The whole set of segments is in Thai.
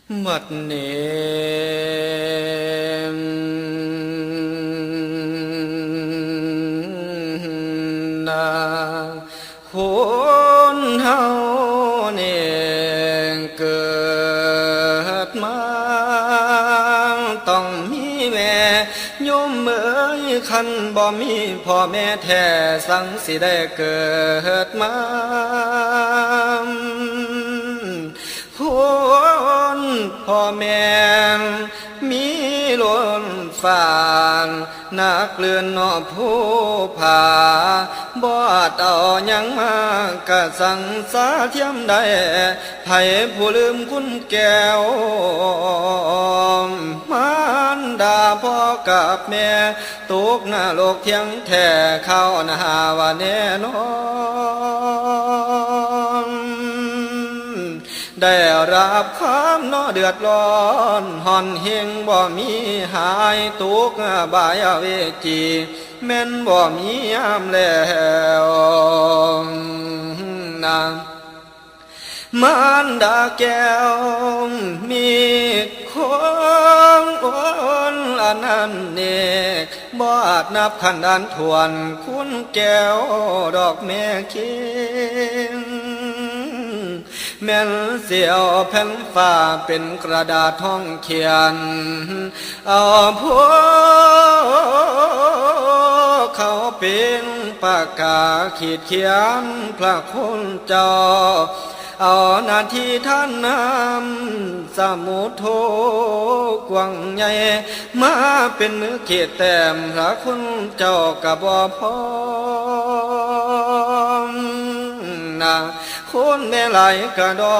บัดนี้นาคนเฮาเนี่ยเกิดมาต้องมีแม่โยมเอ๋ยคันบ่มีพ่อแม่แท้สังสิได้เกิดมาคนพ่อแม่มีล้นฝ่านนักเลื่อนนอผู้ผาบอดเอายังมากะสังสาเทียมได้ไผผู้ลืมคุณแก้วมารดาพ่อกับแม่ตกหน้าโลกเทียงแท้เข้าหน้าว่าแน่นอนได้รับความนอเดือดร้อนหอนเฮงบ่มีหายตุกบายเวจีแม่นบ่มียามแล้วนะมารดาแก้วมีของอ่อนอันนั้นเนกบ่อาจนับขันอันทวนคุณแก้วดอกแม่เคียงแม่นเสียวแผ่นฟ้าเป็นกระดาษท่องเขียนเอาพวกเขาเป็นปากกาขีดเขียนพระคุณเจ้าเอานาทีท่านนำสมุทโธกว้างใหญ่มาเป็นมือเขียดแต้มพระคุณเจ้ากับบ่พอนะคุณแม่ไหลกระดอ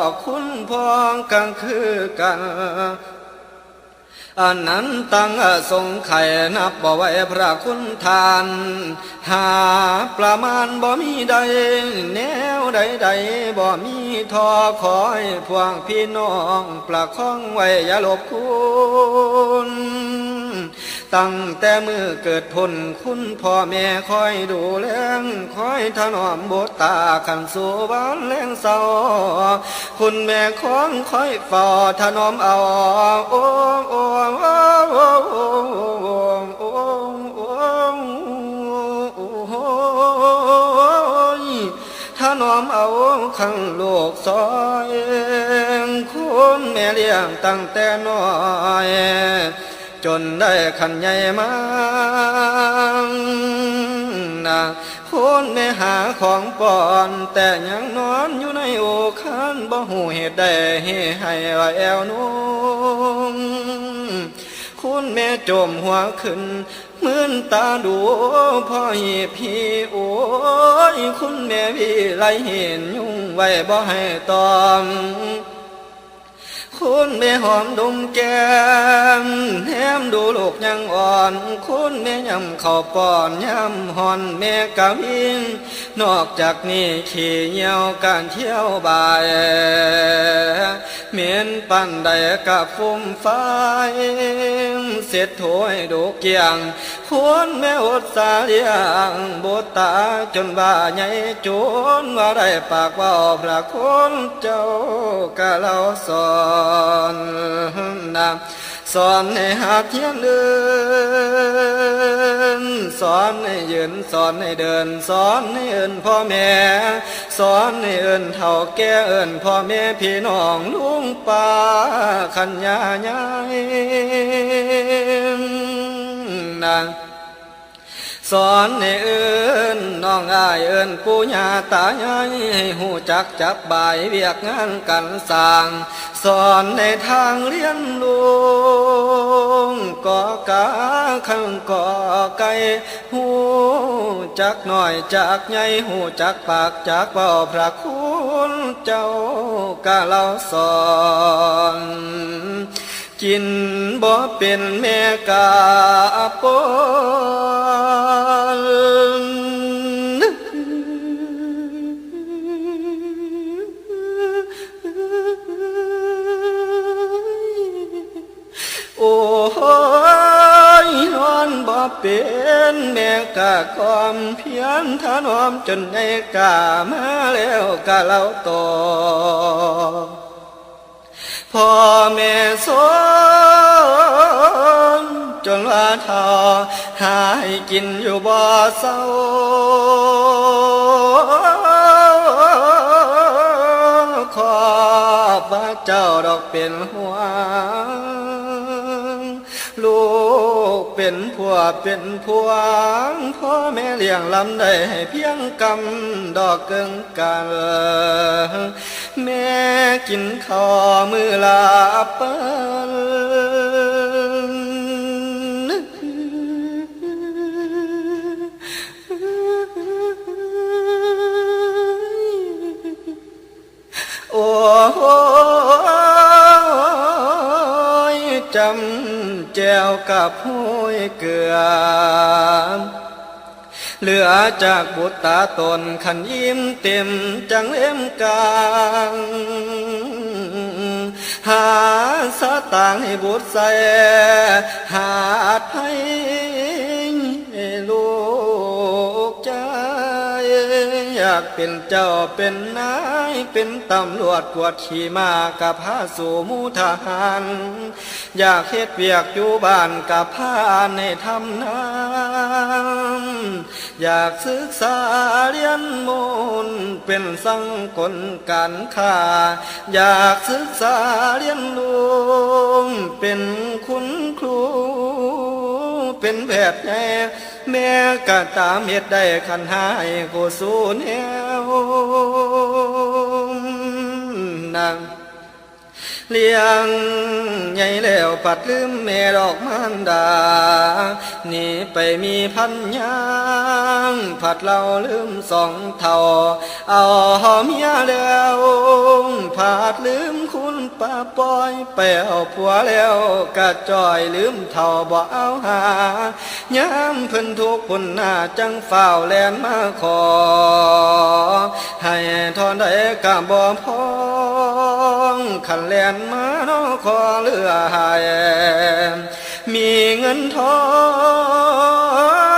กคุณพองกังคือกันอันนั้นตั้งทรงไข่นับบ่ไว้พระคุณทานหาประมาณบ่มีใดแนวใดบ่มีทอคอยพวงพี่น้องประคองไว้อย่าลบคุณตั้งแต่มือเกิดพ้นคุณพ่อแม่คอยดูแลคอยถนอมบทตาขันสู่บ้านแรงเศร้าคุณแม่ของคอยเฝ้าถนอมเอาโอ้โอ้ถนอมเอาขังโลกซอยคุณแม่เลี้ยงตั้งแต่น้อยจนได้ขันใหญ่มานะคุณแม่หาของป้อนแต่ยังนอนอยู่ในโอคันบ่หูเหตุใดให้ว่าแอวนุ่งคุณแม่จมหัวขึ้นมื่นตาดูพ่อหีพี่โอ้ยคุณแม่วิไลเห็นยุ่งไว้บ่ให้ตอมคุณแม่หอมดมแก้มแถมดูลูกยังอ่อนคุณแม่ยำข้าวป้อนยำหอนแม่กะวินนอกจากนี้ขี่เหยี่ยวการเที่ยวบ่ายเหม็นปั่นใดกับฟุ่มไฟเสร็จถวยดูเกียงคุณแม่อดสาเลียงบทตาจนว่าใหญ่จนว่าได้ปากว่าพระคุณเจ้ากะเราสอนนะสอนให้หาเทียนเดินสอนให้ยืนสอนให้เดินสอนให้เอิ้นพ่อแม่สอนให้เอิ้นเฒ่าแก่เอิ้นพ่อแม่พี่น้องลุงป้าขันยายายนะสอนให้เอิ้นน้องอายเอิ้นปู่ย่าตายายให้หูจักจับบายเวียกงานกันสร้างสอนในทางเรียนรู้ก่อกาขังก่อไก่หูจักหน่อยจักใหญ่หูจักปากจักเบาพระคุณเจ้ากะเราสอนกินบ่เป็นแม่กาปนโอ้ยนอนบ่เป็นแม่กะความเพียรถนอมจนในกามาแล้วกะเราต่อ พ่อแม่สอนจนว่าเท่าหาให้กินอยู่บ่เศร้าขอบว่าเจ้าดอกเป็นห่วงลูกเป็นผัวเป็นพวงพ่อแม่เลี้ยงลำได้ให้เพียงกำดอกเกิงกันแม่กินข้าวมือลาเปิ้โอ้ยจำแจวกับห้อยเกลือเหลือจากบุตรตาตนขันยิ้มเต็มจังเล่มกลางหาสตางค์ให้บุตรใส่หาดให้ลูกใจอยากเป็นเจ้าเป็นนายเป็นตำรวจกวดขี่ม้ากับพาสู่หมู่ทหารอยากเฮ็ดเวียกอยู่บ้านกับพาในทำน้ำอยากศึกษาเรียนมนต์เป็นสังคนการค้าอยากศึกษาเรียนรู้เป็นคุณครูเป็นแพทย์แน่แม่ก็ตามเหตุได้ขันหายโกสูนแนวนางเลี้ยงใหญ่แล้วปัดลืมแม่ดอกมันดานี่ไปมีพันยางผัดเราลืมสองเท่าเอาเมียแล้วผัดลืมคุณป้าปอยไปเอาผัวแล้วกะจอยลืมเท่าบ่เอาหาย้ำเพิ่นทุกคนหน้าจังเฝ้าแลนมาขอให้ทอนได้กะบ่พอขันแลนมาน้อขอเลือหายมีเงินทอ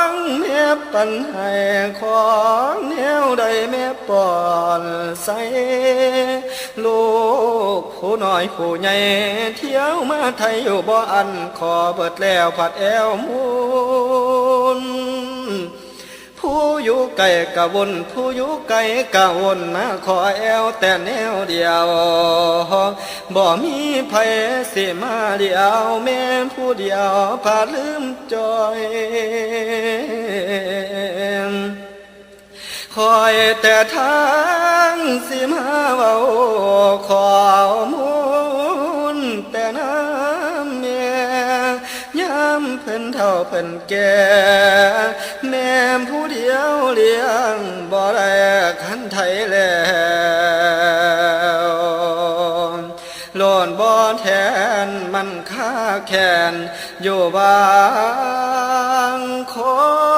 งแม่ปันให้ของแนวใดแม่ป้อนใส่ลูกผู้น้อยผู้ใหญ่เที่ยวมาไทยอยู่บ่อันขอเบิดแล้วผัดแอวมุนผู้อยู่ไกลกะวนผู้อยู่ไกลกะวนมาขอแอวแต่แนวเดียวบ่มีไผสิมาเดียวแม่ผู้เดียวพาลืมจอยคอยแต่ทางสิมาเว้าขอมูลแต่น้ำแม่ย้ำเพิ่นเฒ่าเพิ่นแก่แม่ผู้เดียวเลี้ยงบ่ได้คันไทยแล้วโลนบ่แทนมันค่าแขนอยู่บางคน